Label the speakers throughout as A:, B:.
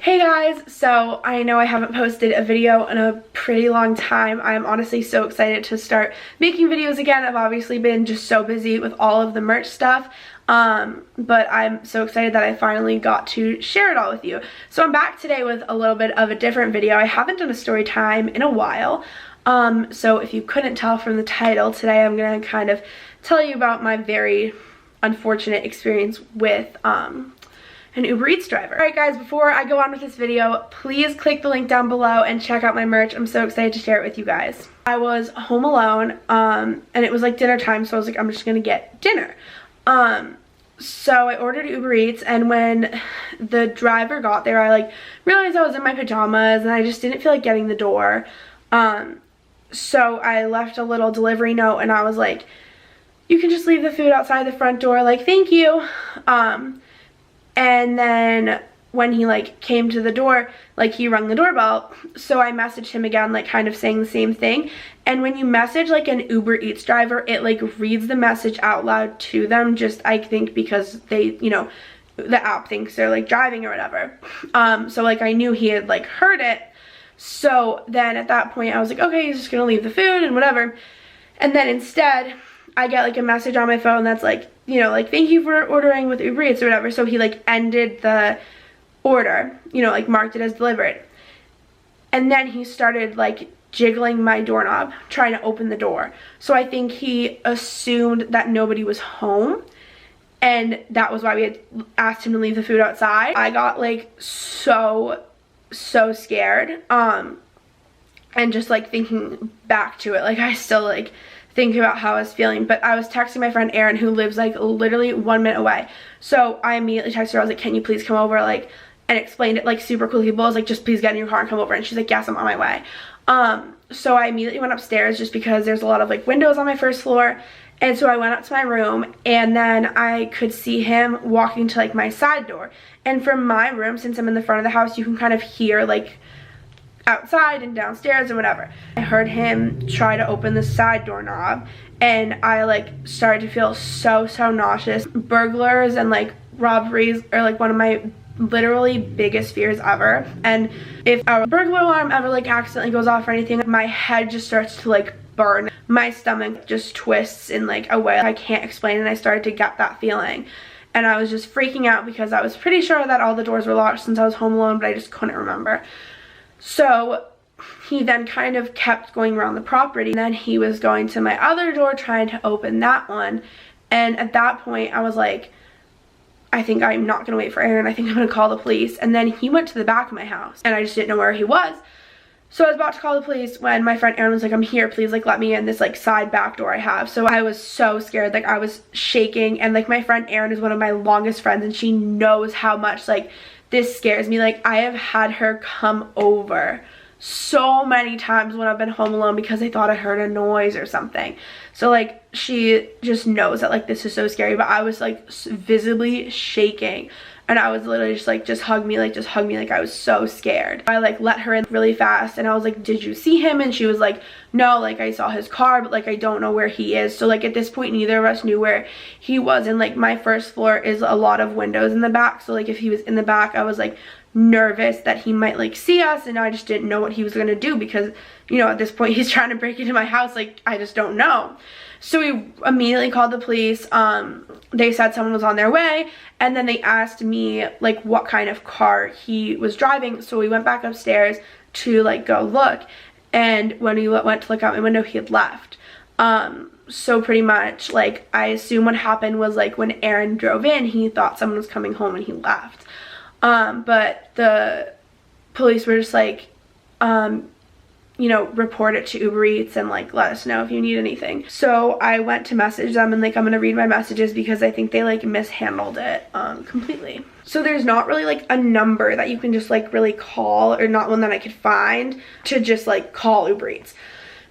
A: Hey guys, so I know I haven't posted a video in a pretty long time. I'm honestly so excited to start making videos again. I've obviously been just so busy with all of the merch stuff, but I'm so excited that I finally got to share it all with you. So I'm back today with a little bit of a different video. I haven't done a story time in a while, so if you couldn't tell from the title, today I'm going to kind of tell you about my very unfortunate experience with an Uber Eats driver. Alright guys, before I go on with this video, please click the link down below and check out my merch. I'm so excited to share it with you guys. I was home alone, and it was like dinner time, so I was like, I'm just gonna get dinner. So I ordered Uber Eats, and when the driver got there, I like realized I was in my pajamas and I just didn't feel like getting the door. So I left a little delivery note and I was like, you can just leave the food outside the front door, like, thank you. And then when he like came to the door, like he rung the doorbell, so I messaged him again, like kind of saying the same thing. And when you message like an Uber Eats driver, it like reads the message out loud to them, just I think because they, you know, the app thinks they're like driving or whatever. So like I knew he had like heard it. So then at that point I was like, okay, he's just gonna leave the food and whatever. And then instead I get like a message on my phone that's like, you know, like, thank you for ordering with Uber Eats or whatever. So he like ended the order, you know, like marked it as delivered. And then he started like jiggling my doorknob, trying to open the door. So I think he assumed that nobody was home, and that was why we had asked him to leave the food outside. I got like so scared, and just like thinking back to it, like I still like think about how I was feeling. But I was texting my friend Erin, who lives like literally 1 minute away. So I immediately texted her. I was like, can you please come over, like, and explained it like super cool people. I was like, just please get in your car and come over. And she's like, yes, I'm on my way. So I immediately went upstairs just because there's a lot of like windows on my first floor. And so I went up to my room, and then I could see him walking to like my side door. And from my room, since I'm in the front of the house, you can kind of hear like outside and downstairs and whatever. I heard him try to open the side doorknob, and I like started to feel so nauseous. Burglars and like robberies are like one of my literally biggest fears ever, and if a burglar alarm ever like accidentally goes off or anything, my head just starts to like burn. My stomach just twists in like a way I can't explain, and I started to get that feeling. And I was just freaking out because I was pretty sure that all the doors were locked since I was home alone, but I just couldn't remember. So he then kind of kept going around the property, and then he was going to my other door trying to open that one. And at that point I was like, I think I'm not gonna wait for Aaron, I think I'm gonna call the police. And then he went to the back of my house, and I just didn't know where he was. So I was about to call the police when my friend Erin was like, I'm here, please like let me in this like side back door I have. So I was so scared, like I was shaking, and like my friend Erin is one of my longest friends, and she knows how much like this scares me. Like I have had her come over so many times when I've been home alone because I thought I heard a noise or something. So like she just knows that like this is so scary. But I was like visibly shaking, and I was literally just like, just hug me, like just hug me, like I was so scared. I like let her in really fast, and I was like, did you see him? And she was like, no, like I saw his car, but like I don't know where he is. So like at this point neither of us knew where he was, and like my first floor is a lot of windows in the back, so like if he was in the back I was like nervous that he might like see us, and I just didn't know what he was gonna do because, you know, at this point he's trying to break into my house, like I just don't know. So we immediately called the police. They said someone was on their way, and then they asked me like what kind of car he was driving. So we went back upstairs to like go look, and when we went to look out my window, he had left. So pretty much like I assume what happened was like when Aaron drove in, he thought someone was coming home and he left. But the police were just like, you know, report it to Uber Eats and like let us know if you need anything. So I went to message them, and like I'm gonna read my messages because I think they like mishandled it completely. So there's not really like a number that you can just like really call, or not one that I could find to just like call Uber Eats.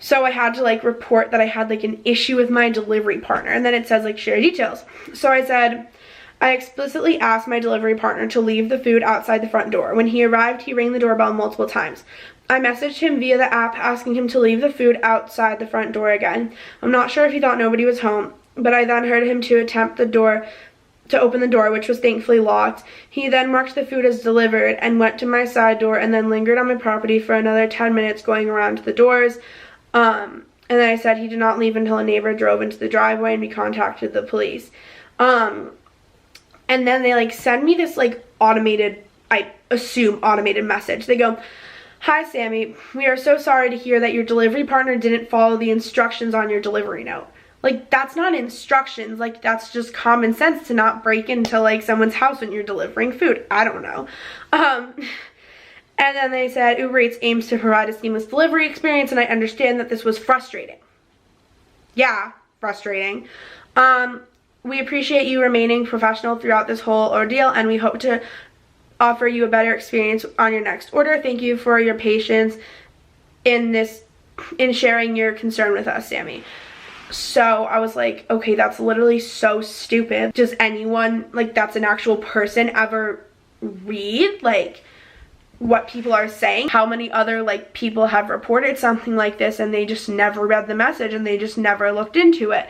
A: So I had to like report that I had like an issue with my delivery partner, and then it says like share details. So I said, I explicitly asked my delivery partner to leave the food outside the front door. When he arrived, he rang the doorbell multiple times. I messaged him via the app asking him to leave the food outside the front door again. I'm not sure if he thought nobody was home, but I then heard him to attempt the door to open the door, which was thankfully locked. He then marked the food as delivered and went to my side door and then lingered on my property for another 10 minutes going around to the doors. And then I said he did not leave until a neighbor drove into the driveway and we contacted the police. And then they like send me this like automated, I assume automated message. They go, "Hi Sammy, we are so sorry to hear that your delivery partner didn't follow the instructions on your delivery note." Like, that's not instructions, like that's just common sense to not break into like someone's house when you're delivering food. I don't know. And then they said Uber Eats aims to provide a seamless delivery experience and I understand that this was frustrating. Yeah, frustrating. We appreciate you remaining professional throughout this whole ordeal and we hope to offer you a better experience on your next order. Thank you for your patience in sharing your concern with us, Sammy. So I was like, okay, that's literally so stupid. Does anyone, like that's an actual person, ever read like what people are saying? How many other like people have reported something like this and they just never read the message and they just never looked into it?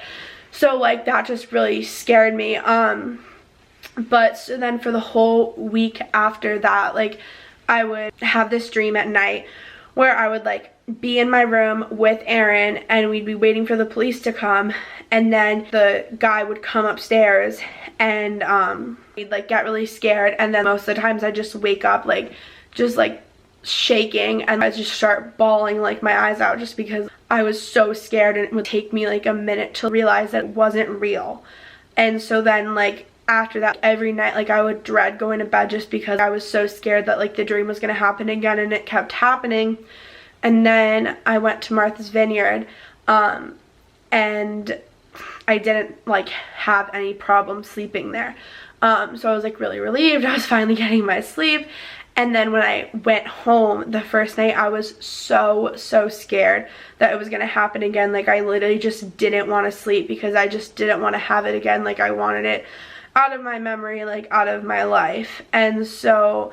A: So like that just really scared me. But so then for the whole week after that, like I would have this dream at night where I would like be in my room with Aaron and we'd be waiting for the police to come and then the guy would come upstairs and we'd like get really scared and then most of the times I just wake up like just like shaking and I just start bawling like my eyes out just because I was so scared and it would take me like a minute to realize that it wasn't real. And so then like after that every night like I would dread going to bed just because I was so scared that like the dream was going to happen again and it kept happening. And then I went to Martha's Vineyard and I didn't like have any problem sleeping there. So I was like really relieved. I was finally getting my sleep. And then when I went home the first night, I was so scared that it was going to happen again. Like I literally just didn't want to sleep because I just didn't want to have it again. Like I wanted it out of my memory, like out of my life. And so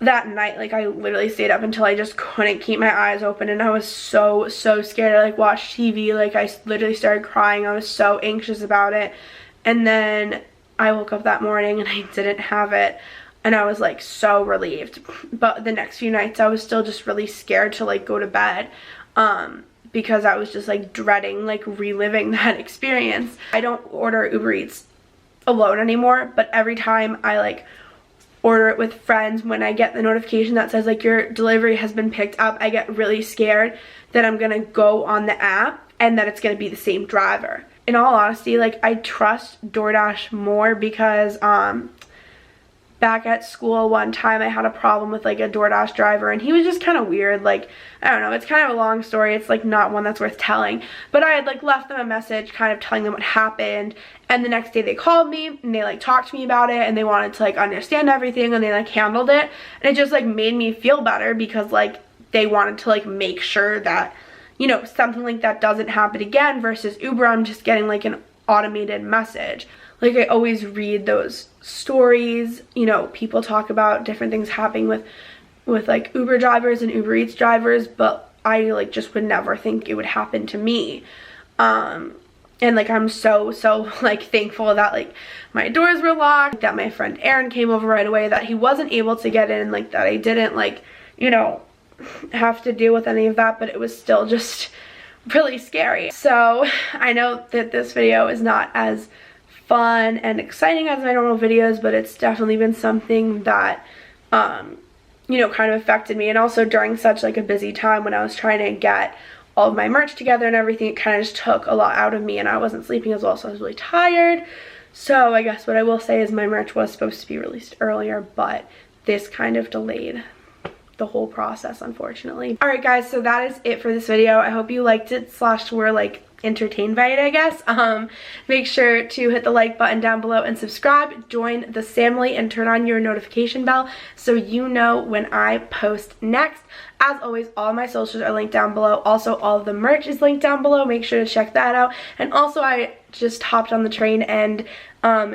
A: that night, like I literally stayed up until I just couldn't keep my eyes open and I was so scared. I like watched TV, like I literally started crying. I was so anxious about it. And then I woke up that morning and I didn't have it and I was like so relieved. But the next few nights I was still just really scared to like go to bed because I was just like dreading like reliving that experience. I don't order Uber Eats alone anymore, but every time I like order it with friends, when I get the notification that says like your delivery has been picked up, I get really scared that I'm gonna go on the app and that it's gonna be the same driver. In all honesty, like I trust DoorDash more because back at school one time I had a problem with like a DoorDash driver and he was just kind of weird. Like I don't know, it's kind of a long story, it's like not one that's worth telling, but I had like left them a message kind of telling them what happened and the next day they called me and they like talked to me about it and they wanted to like understand everything and they like handled it and it just like made me feel better because like they wanted to like make sure that, you know, something like that doesn't happen again versus Uber I'm just getting like an automated message. Like I always read those stories, you know, people talk about different things happening with like Uber drivers and Uber Eats drivers, but I like just would never think it would happen to me. And like I'm so like thankful that like my doors were locked, that my friend Aaron came over right away, that he wasn't able to get in, like that I didn't like, you know, have to deal with any of that, but it was still just really scary. So I know that this video is not as fun and exciting as my normal videos, but it's definitely been something that you know, kind of affected me. And also during such like a busy time when I was trying to get all of my merch together and everything, it kind of just took a lot out of me and I wasn't sleeping as well, so I was really tired. So I guess what I will say is my merch was supposed to be released earlier, but this kind of delayed the whole process, unfortunately. Alright guys, so that is it for this video. I hope you liked it / were like entertained by it, I guess. Make sure to hit the like button down below and subscribe, join the family, and turn on your notification bell so you know when I post next. As always, all of my socials are linked down below. Also, all of the merch is linked down below. Make sure to check that out. And also, I just hopped on the train and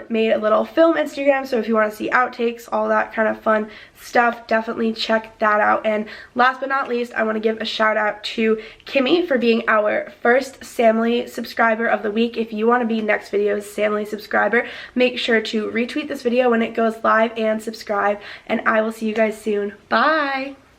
A: made a little film Instagram, so if you want to see outtakes, all that kind of fun stuff, definitely check that out. And last but not least, I want to give a shout out to Kimmy for being our first Samly subscriber of the week. If you want to be next video's Samly subscriber, make sure to retweet this video when it goes live and subscribe, and I will see you guys soon. Bye!